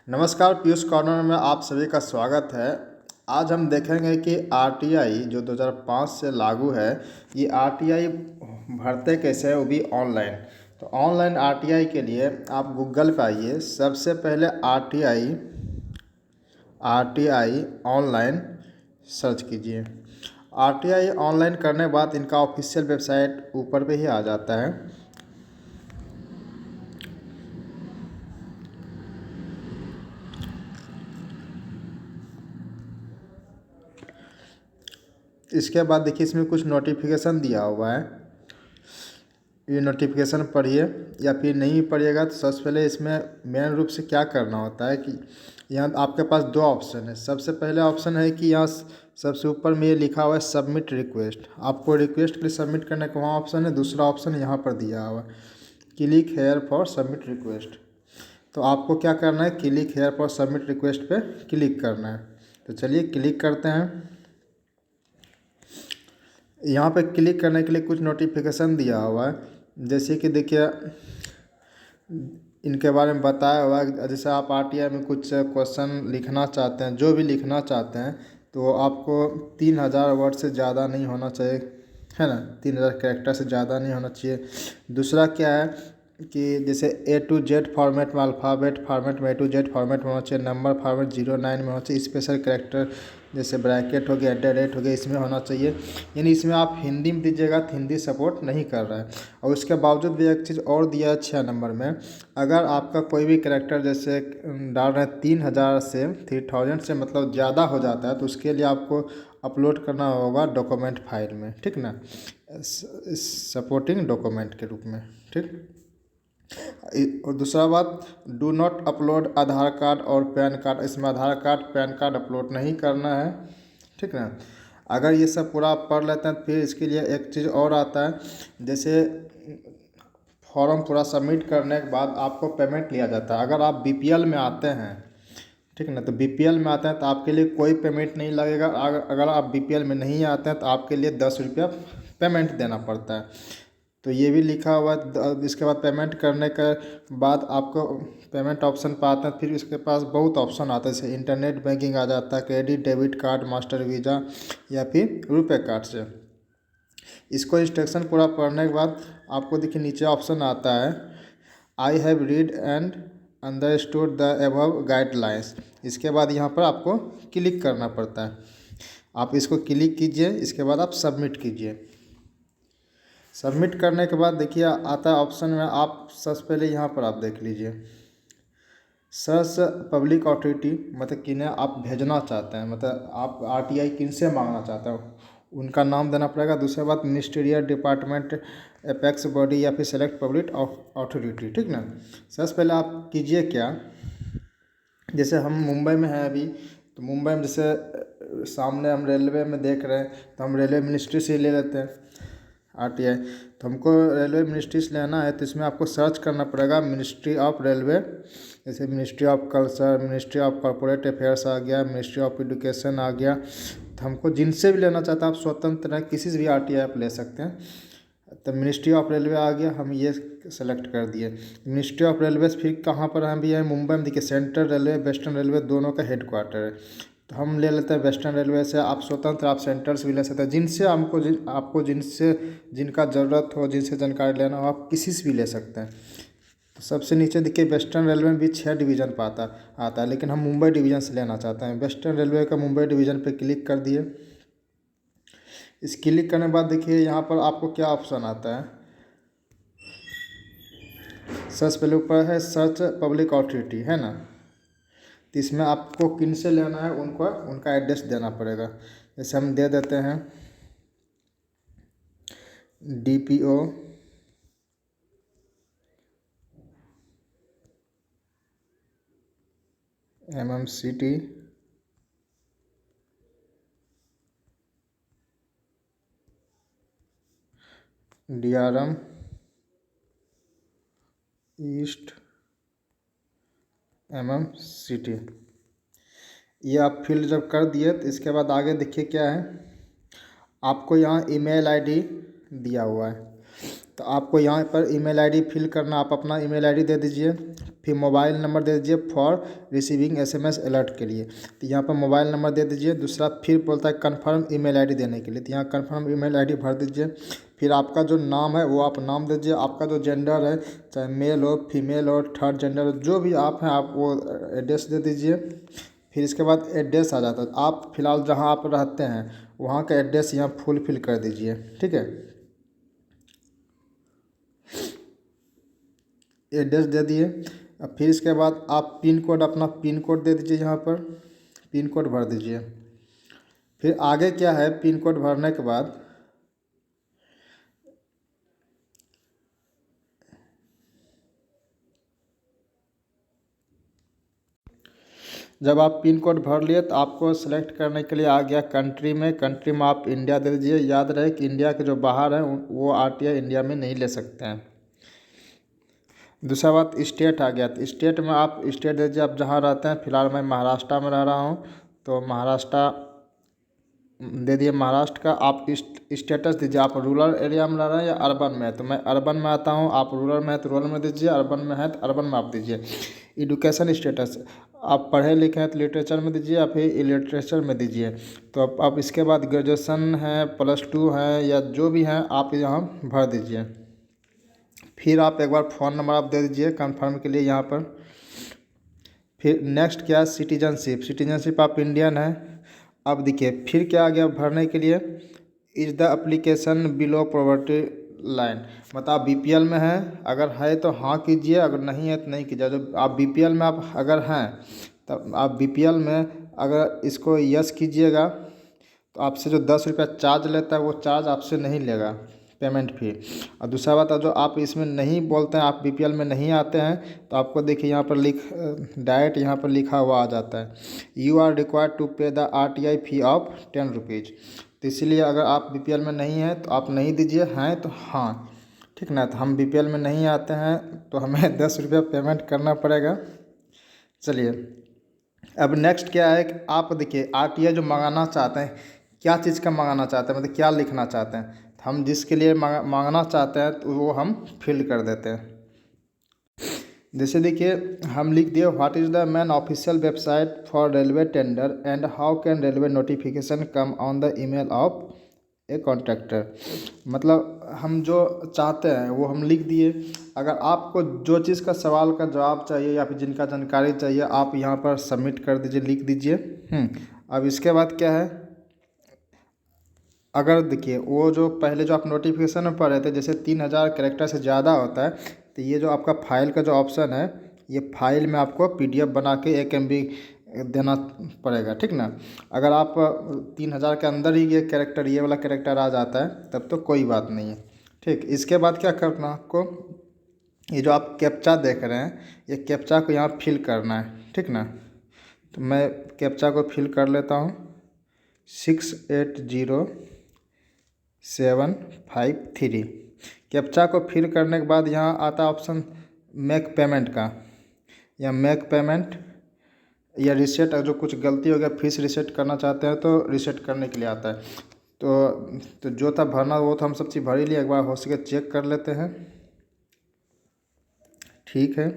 नमस्कार, पीयूष कॉर्नर में आप सभी का स्वागत है। आज हम देखेंगे कि आरटीआई जो 2005 से लागू है, ये आरटीआई भरते कैसे है, वो भी ऑनलाइन। तो ऑनलाइन आरटीआई के लिए आप गूगल पे आइए। सबसे पहले आरटीआई आरटीआई ऑनलाइन सर्च कीजिए। आरटीआई ऑनलाइन करने के बाद इनका ऑफिशियल वेबसाइट ऊपर पे ही आ जाता है। इसके बाद देखिए, इसमें कुछ नोटिफिकेशन दिया हुआ है। ये नोटिफिकेशन पढ़िए, या फिर नहीं पढ़िएगा तो सबसे पहले इसमें मेन रूप से क्या करना होता है कि यहाँ आपके पास दो ऑप्शन है। सबसे पहले ऑप्शन है कि यहाँ सबसे ऊपर में ये लिखा हुआ है सबमिट रिक्वेस्ट। आपको रिक्वेस्ट के लिए सबमिट करने का वहाँ ऑप्शन है। दूसरा ऑप्शन यहाँ पर दिया हुआ है click here for submit request. तो आपको क्या करना है, click here for submit request पे क्लिक करना है। तो चलिए क्लिक करते हैं। यहाँ पे क्लिक करने के लिए कुछ नोटिफिकेशन दिया हुआ है, जैसे कि देखिए इनके बारे में बताया हुआ है। जैसे आप आरटीआई में कुछ क्वेश्चन लिखना चाहते हैं, जो भी लिखना चाहते हैं, तो आपको 3000 वर्ड से ज़्यादा नहीं होना चाहिए, है ना। 3000 कैरेक्टर से ज़्यादा नहीं होना चाहिए। दूसरा क्या है कि जैसे A to Z फॉर्मेट में, अल्फ़ाबेट फॉर्मेट में A to Z फॉर्मेट में होना चाहिए। नंबर फॉर्मेट 09 में होना चाहिए। स्पेशल कैरेक्टर जैसे ब्रैकेट हो गया, @ हो गया, इसमें होना चाहिए। यानी इसमें आप हिंदी में दीजिएगा तो हिंदी सपोर्ट नहीं कर रहा है। और उसके बावजूद भी एक चीज़ और दिया है 6 नंबर में, अगर आपका कोई भी कैरेक्टर जैसे डाल रहे हैं 3000 से 3000 से मतलब ज़्यादा हो जाता है, तो उसके लिए आपको अपलोड करना होगा डॉक्यूमेंट फाइल में, ठीक ना, सपोर्टिंग डॉक्यूमेंट के रूप में, ठीक। और दूसरा बात, do not upload Aadhaar card और पैन कार्ड। इसमें आधार कार्ड पैन कार्ड अपलोड नहीं करना है, ठीक ना। अगर ये सब पूरा आप पढ़ लेते हैं तो फिर इसके लिए एक चीज़ और आता है। जैसे फॉर्म पूरा सबमिट करने के बाद आपको पेमेंट लिया जाता है। अगर आप बीपीएल में आते हैं, ठीक है ना, तो बीपीएल में आते हैं तो आपके लिए कोई पेमेंट नहीं लगेगा। अगर आप बीपीएल में नहीं आते हैं तो आपके लिए 10 रुपया पेमेंट देना पड़ता है। तो ये भी लिखा हुआ है। इसके बाद पेमेंट करने के बाद आपको पेमेंट ऑप्शन पर आते हैं। फिर इसके पास बहुत ऑप्शन आता है, जैसे इंटरनेट बैंकिंग आ जाता है, credit debit card, master visa या फिर रुपए कार्ड से। इसको इंस्ट्रक्शन पूरा पढ़ने के बाद आपको देखिए नीचे ऑप्शन आता है, I have read and understood the above guidelines. इसके बाद यहाँ पर आपको क्लिक करना पड़ता है। आप इसको क्लिक कीजिए, इसके बाद आप सबमिट कीजिए। सबमिट करने के बाद देखिए आता है ऑप्शन में, आप सबसे पहले यहाँ पर आप देख लीजिए, सर्च पब्लिक अथॉरिटी, मतलब किन्हें आप भेजना चाहते हैं, मतलब आप आरटीआई किन से मांगना चाहते हैं, उनका नाम देना पड़ेगा। दूसरी बात, मिनिस्ट्रियल डिपार्टमेंट, एपेक्स बॉडी या फिर सेलेक्ट पब्लिक अथॉरिटी, ठीक ना। सबसे पहले आप कीजिए क्या, जैसे हम मुंबई में हैं अभी, तो मुंबई में जैसे सामने हम रेलवे में देख रहे हैं, तो हम रेलवे मिनिस्ट्री से ले लेते हैं आरटीआई। तो हमको रेलवे मिनिस्ट्री से लेना है, तो इसमें आपको सर्च करना पड़ेगा मिनिस्ट्री ऑफ रेलवे। जैसे ministry of culture, ministry of corporate affairs आ गया, मिनिस्ट्री ऑफ एजुकेशन आ गया। तो हमको जिनसे भी लेना चाहते हैं, आप स्वतंत्र हैं, किसी से भी आरटीआई आप ले सकते हैं। तो मिनिस्ट्री ऑफ रेलवे आ गया, हम ये सेलेक्ट कर दिए। मिनिस्ट्री ऑफ रेलवे फिर कहाँ पर हम भी हैं, मुंबई में। देखिए सेंट्रल रेलवे, वेस्टर्न रेलवे दोनों का हेडक्वार्टर है। तो हम ले लेते हैं वेस्टर्न रेलवे से। आप स्वतंत्र, आप सेंटर से भी ले सकते हैं, जिनसे आपको जिनसे जिनका ज़रूरत हो, जिनसे जानकारी लेना हो, आप किसी से भी ले सकते हैं। तो सबसे नीचे देखिए वेस्टर्न रेलवे में भी 6 डिवीज़न पर आता है, लेकिन हम मुंबई डिवीज़न से लेना चाहते हैं। वेस्टर्न रेलवे का मुंबई डिवीज़न पे क्लिक कर दिए। इस क्लिक करने के बाद देखिए यहाँ पर आपको क्या ऑप्शन आता है। सर्च पहले ऊपर है, सर्च पब्लिक अथॉरिटी, है ना। तो इसमें आपको किन से लेना है, उनका एड्रेस देना पड़ेगा। जैसे हम दे देते हैं डीपीओ, एमएमसीटी, डीआरएम ईस्ट, एमएमसीटी। ये आप फिल जब कर दिए तो इसके बाद आगे देखिए क्या है, आपको यहाँ ईमेल आईडी दिया हुआ है। तो आपको यहाँ पर ईमेल आईडी फिल करना, आप अपना ईमेल आईडी दे दीजिए, फिर मोबाइल नंबर दे दीजिए फॉर रिसीविंग एसएमएस अलर्ट के लिए। तो यहाँ पर मोबाइल नंबर दे दीजिए। दूसरा फिर बोलता है कन्फर्म ईमेल आईडी देने के लिए, तो यहाँ कन्फर्म ईमेल आईडी भर दीजिए। फिर आपका जो नाम है वो आप नाम दीजिए, आपका जो जेंडर है चाहे मेल हो फीमेल हो थर्ड जेंडर हो जो भी आप हैं आप वो एड्रेस दे दीजिए। फिर इसके बाद एड्रेस आ जाता है, आप फिलहाल जहाँ आप रहते हैं वहाँ का एड्रेस यहाँ फुलफिल कर दीजिए, ठीक है। एड्रेस दे दिए। अब फिर इसके बाद आप पिन कोड, अपना पिन कोड दे दीजिए, यहाँ पर पिन कोड भर दीजिए। फिर आगे क्या है, पिन कोड भरने के बाद जब आप पिन कोड भर लिए तो आपको सेलेक्ट करने के लिए आ गया कंट्री में आप इंडिया दे दीजिए। याद रहे कि इंडिया के जो बाहर हैं वो आरटीआई इंडिया में नहीं ले सकते हैं। दूसरा बात स्टेट आ गया, तो स्टेट में आप स्टेट दे दीजिए आप जहाँ रहते हैं। फिलहाल मैं महाराष्ट्र में रह रहा हूँ तो महाराष्ट्र दे दिए। महाराष्ट्र का आप स्टेटस दीजिए, आप रूरल एरिया में रह रहे हैं या अर्बन में है, तो मैं अर्बन में आता हूँ। आप रूरल में है तो रूरल में दीजिए, अर्बन में है तो अर्बन में आप दीजिए। एडुकेशन स्टेटस आप पढ़े लिखे हैं तो लिटरेचर में दीजिए या फिर लिटरेचर में दीजिए। तो अब इसके बाद ग्रेजुएशन है +2 है या जो भी हैं आप यहाँ भर दीजिए। फिर आप एक बार फ़ोन नंबर आप दे दीजिए कन्फर्म के लिए यहाँ पर। फिर नेक्स्ट क्या है, सिटीजनशिप आप इंडियन है। अब देखिए फिर क्या आ गया भरने के लिए, is the application below poverty line, मतलब आप बीपीएल में हैं, अगर है तो हाँ कीजिए, अगर नहीं है तो नहीं कीजिए। जब आप बीपीएल में आप अगर हैं तब आप बीपीएल में अगर इसको यस कीजिएगा तो आपसे जो 10 रुपया चार्ज लेता है वो चार्ज आपसे नहीं लेगा, पेमेंट फी। और दूसरा बात है जो आप इसमें नहीं बोलते हैं, आप बीपीएल में नहीं आते हैं, तो आपको देखिए यहाँ पर डायरेक्ट यहाँ पर लिखा हुआ आ जाता है, यू आर रिक्वायर्ड टू पे the RTI fee of 10 rupees. तो इसलिए अगर आप बीपीएल में नहीं हैं तो आप नहीं दीजिए, हैं तो हाँ, ठीक ना। तो हम बीपीएल में नहीं आते हैं तो हमें 10 रुपया पेमेंट करना पड़ेगा। चलिए अब नेक्स्ट क्या है कि आप देखिए आरटीआई जो मंगाना चाहते हैं, क्या चीज़ का मंगाना चाहते हैं, मतलब क्या लिखना चाहते हैं। हम जिसके लिए मांगना चाहते हैं तो वो हम फिल कर देते हैं। जैसे देखिए हम लिख दिए, what is the main official website for railway tender and how can railway notification come on the email of a contractor. मतलब हम जो चाहते हैं वो हम लिख दिए। अगर आपको जो चीज़ का सवाल का जवाब चाहिए या फिर जिनका जानकारी चाहिए आप यहाँ पर सबमिट कर दीजिए, लिख दीजिए। अब इसके बाद क्या है, अगर देखिए वो जो पहले जो आप नोटिफिकेशन में पढ़ रहे थे जैसे 3000 कैरेक्टर से ज़्यादा होता है, तो ये जो आपका फाइल का जो ऑप्शन है ये फाइल में आपको पीडीएफ बना के 1 MB देना पड़ेगा, ठीक ना। अगर आप 3000 के अंदर ही ये कैरेक्टर, ये वाला कैरेक्टर आ जाता है तब तो कोई बात नहीं है, ठीक। इसके बाद क्या करना आपको, ये जो आप कैप्चा देख रहे हैं ये कैप्चा को यहाँ फिल करना है, ठीक ना। तो मैं कैप्चा को फिल कर लेता हूँ 680753। कैप्चा को फिल करने के बाद यहाँ आता ऑप्शन मेक पेमेंट का, या मेक पेमेंट या रीसेट, जो कुछ गलती हो गया फिर से रीसेट करना चाहते हैं तो रीसेट करने के लिए आता है। तो जो था भरना वो तो हम सब चीज़ भर ही लिए, एक बार हो सके चेक कर लेते हैं। ठीक है,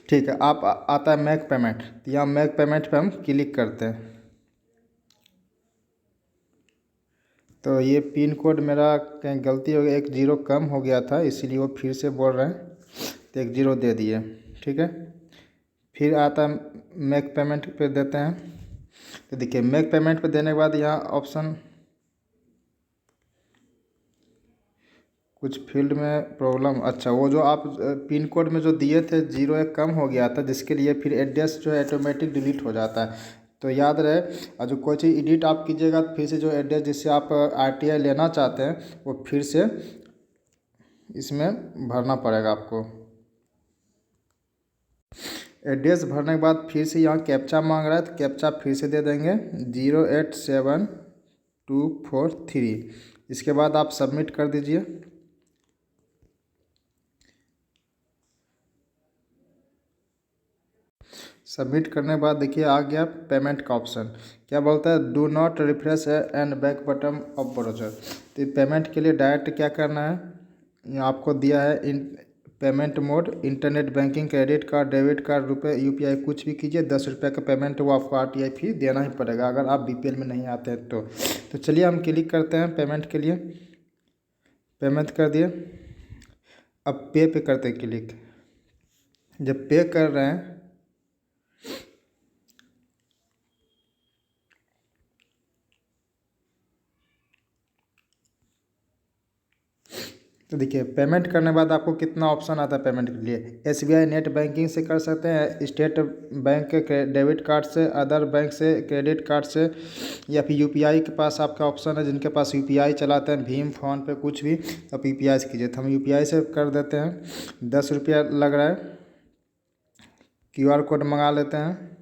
ठीक है। आप आता है मेक पेमेंट, तो यहाँ मेक पेमेंट पे हम क्लिक करते हैं। तो ये पिन कोड मेरा कहीं गलती हो गई, 1 0 कम हो गया था इसीलिए वो फिर से बोल रहे हैं, तो 1 0 दे दिए, ठीक है। फिर आता है मेक पेमेंट पे देते हैं। तो देखिए मेक पेमेंट पे देने के बाद यहाँ ऑप्शन कुछ फील्ड में प्रॉब्लम, अच्छा वो जो आप पिन कोड में जो दिए थे 0 1 कम हो गया था, जिसके लिए फिर एड्रेस जो है ऑटोमेटिक डिलीट हो जाता है। तो याद रहे, और जो कोई चीज़ एडिट आप कीजिएगा तो फिर से जो एड्रेस जिससे आप आरटीआई लेना चाहते हैं वो फिर से इसमें भरना पड़ेगा आपको। एड्रेस भरने के बाद फिर से यहाँ कैप्चा मांग रहा है, तो कैप्चा फिर से दे देंगे 087243। इसके बाद आप सबमिट कर दीजिए। सबमिट करने के बाद देखिए आ गया पेमेंट का ऑप्शन, क्या बोलता है, do not refresh and back button of browser. तो पेमेंट के लिए डायरेक्ट क्या करना है, आपको दिया है इन payment mode, internet banking, credit card, debit card, रुपए, यूपीआई, कुछ भी कीजिए 10 रुपये का पेमेंट वो आपको आरटीआई फी देना ही पड़ेगा अगर आप बीपीएल में नहीं आते हैं तो चलिए हम क्लिक करते हैं पेमेंट के लिए। पेमेंट कर दिए। अब पे करते हैं क्लिक। जब पे कर रहे हैं तो देखिए पेमेंट करने के बाद आपको कितना ऑप्शन आता है पेमेंट के लिए। एसबीआई नेट बैंकिंग से कर सकते हैं, स्टेट बैंक के डेबिट कार्ड से, अदर बैंक से, क्रेडिट कार्ड से, या फिर यूपीआई के पास आपका ऑप्शन है। जिनके पास यूपीआई चलाते हैं, भीम, फोन पे, कुछ भी, आप यूपीआई से कीजिए। तो हम यूपीआई से कर देते हैं। 10 रुपया लग रहा है। क्यूआर कोड मंगा लेते हैं।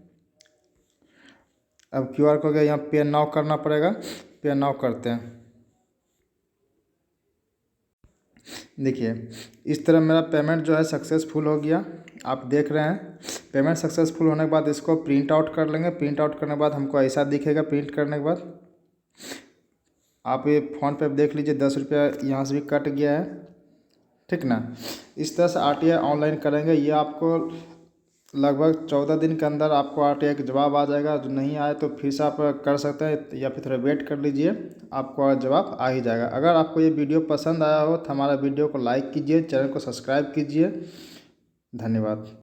अब क्यूआर कोड यहाँ पे नाउ करना पड़ेगा। पे नाउ करते हैं। देखिए इस तरह मेरा पेमेंट जो है सक्सेसफुल हो गया। आप देख रहे हैं पेमेंट सक्सेसफुल होने के बाद इसको प्रिंट आउट कर लेंगे। प्रिंट आउट करने के बाद हमको ऐसा दिखेगा। प्रिंट करने के बाद आप ये फ़ोन पे देख लीजिए 10 रुपया यहाँ से भी कट गया है, ठीक ना। इस तरह से आरटीआई ऑनलाइन करेंगे। ये आपको लगभग 14 दिन के अंदर आपको आरटीआई का जवाब आ जाएगा। जो नहीं आए तो फिर से आप कर सकते हैं या फिर थोड़ा वेट कर लीजिए, आपको जवाब आ ही जाएगा। अगर आपको ये वीडियो पसंद आया हो तो हमारा वीडियो को लाइक कीजिए, चैनल को सब्सक्राइब कीजिए। धन्यवाद।